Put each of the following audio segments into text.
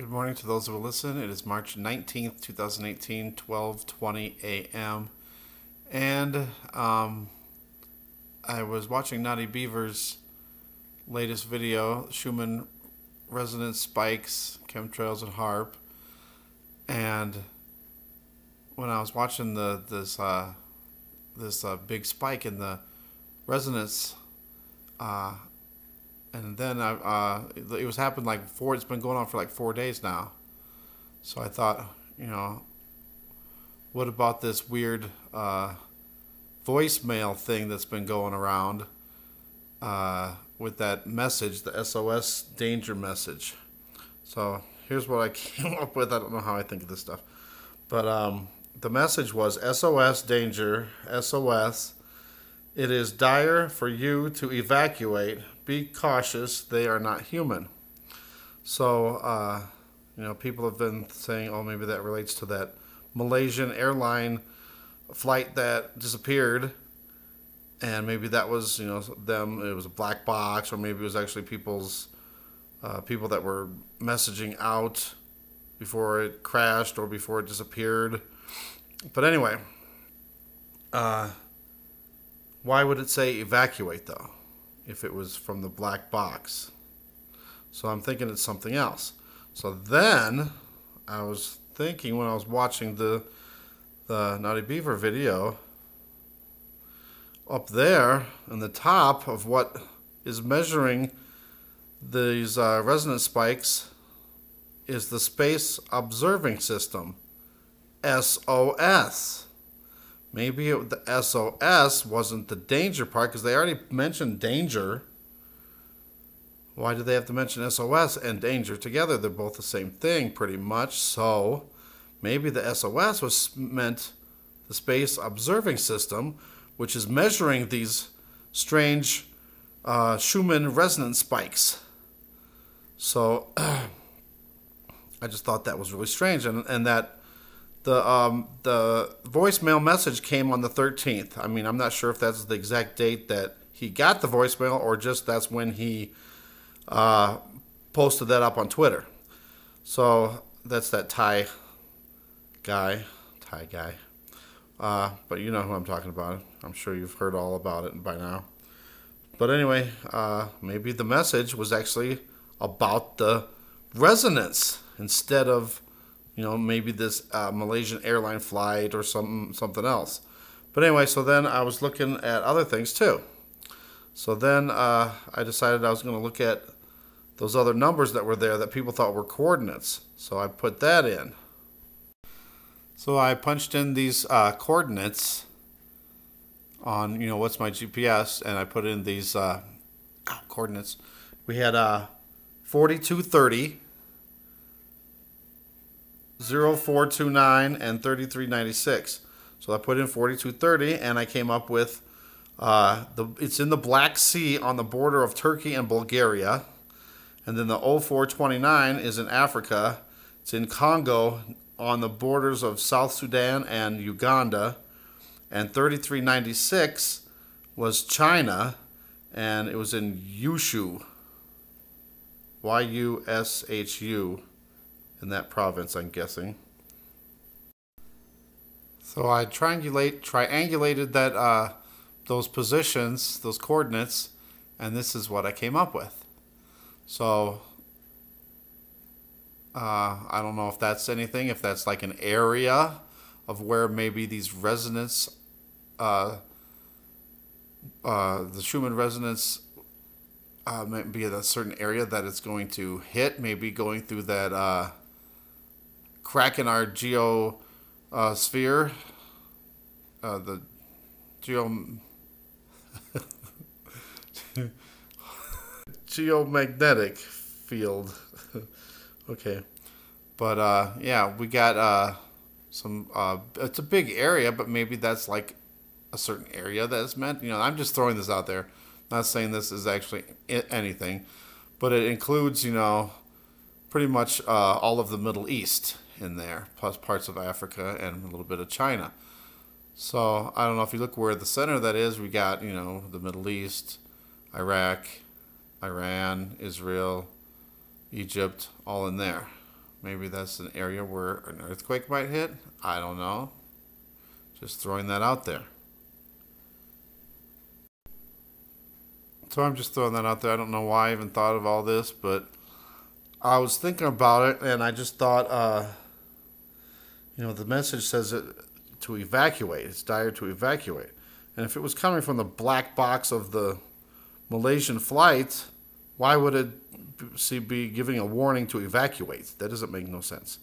Good morning to those who will listen. It is March 19th, 2018, 12:20 a.m. And I was watching Naughty Beaver's latest video, Schumann resonance spikes, chemtrails, and HARP. And when I was watching this big spike in the resonance, and then it was happened like it's been going on for like 4 days now. So I thought, what about this weird voicemail thing that's been going around with that message, the SOS danger message. So here's what I came up with. I don't know how I think of this stuff. But the message was SOS danger, SOS. It is dire for you to evacuate. Be cautious, they are not human. So, people have been saying, oh, maybe that relates to that Malaysian airline flight that disappeared. And maybe that was, them, it was a black box, or maybe it was actually people that were messaging out before it crashed or before it disappeared. But anyway, why would it say evacuate, though, if it was from the black box? So I'm thinking it's something else. So then I was thinking, when I was watching the Naughty Beaver video, up there in the top of what is measuring these resonance spikes is the Space Observing System, SOS. Maybe the SOS wasn't the danger part, because they already mentioned danger. Why do they have to mention SOS and danger together? They're both the same thing, pretty much. So maybe the SOS was meant the Space Observing System, which is measuring these strange Schumann resonance spikes. So I just thought that was really strange, and that the voicemail message came on the 13th. I mean, I'm not sure if that's the exact date that he got the voicemail, or just that's when he posted that up on Twitter. So that's that Thai guy. But you know who I'm talking about. I'm sure you've heard all about it by now. But anyway, maybe the message was actually about the resonance instead of, maybe this Malaysian airline flight or something else. But anyway, so then I was looking at other things too. So then I decided I was going to look at those other numbers that were there that people thought were coordinates. So I put that in. So I punched in these coordinates on, what's my GPS, and I put in these coordinates. We had 4230, 0429, and 3396. So I put in 4230, and I came up with it's in the Black Sea on the border of Turkey and Bulgaria. And then the 0429 is in Africa. It's in Congo on the borders of South Sudan and Uganda. And 3396 was China, and it was in Yushu, Yushu, in that province, I'm guessing. So I triangulated that those positions, those coordinates, and this is what I came up with. So I don't know if that's anything, if that's like an area of where maybe these resonance, the Schumann resonance might be in a certain area that it's going to hit, maybe going through that crack in our geosphere, the geomagnetic field. Okay, but yeah, we got some. It's a big area, but maybe that's like a certain area that's meant. I'm just throwing this out there. Not saying this is actually anything, but it includes, pretty much all of the Middle East in there, plus parts of Africa and a little bit of China. So I don't know if you look where the center of that is. We got, the Middle East, Iraq, Iran, Israel, Egypt, all in there. Maybe that's an area where an earthquake might hit. I don't know. Just throwing that out there. So I'm just throwing that out there. I don't know why I even thought of all this, but I was thinking about it, and I just thought, the message says it to evacuate. It's dire to evacuate. And if it was coming from the black box of the Malaysian flight, why would it be giving a warning to evacuate? That doesn't make no sense.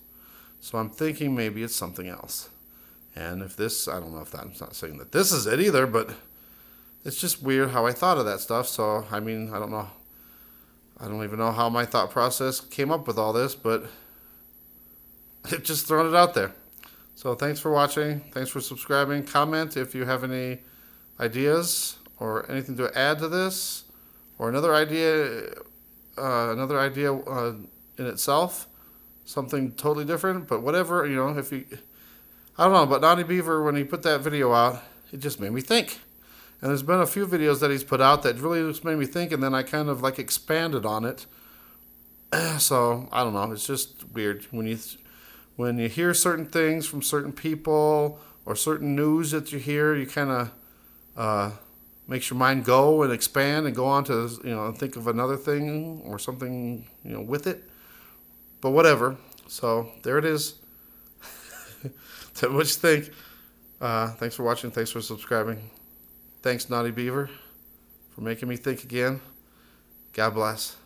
So I'm thinking maybe it's something else. And if this, I don't know if that, I'm not saying that this is it either, but it's just weird how I thought of that stuff. So, I mean, I don't know. I don't even know how my thought process came up with all this, but I've just thrown it out there. So thanks for watching. Thanks for subscribing. Comment if you have any ideas or anything to add to this, or another idea in itself, something totally different. But whatever, if you, I don't know. But Naughty Beaver, when he put that video out, it just made me think. And there's been a few videos that he's put out that really just made me think, and then I kind of like expanded on it. So I don't know. It's just weird when you hear certain things from certain people or certain news that you hear, you kind of makes your mind go and expand and go on to think of another thing or something with it. But whatever. So there it is. Tell me what you think. Thanks for watching. Thanks for subscribing. Thanks, Naughty Beaver, for making me think again. God bless.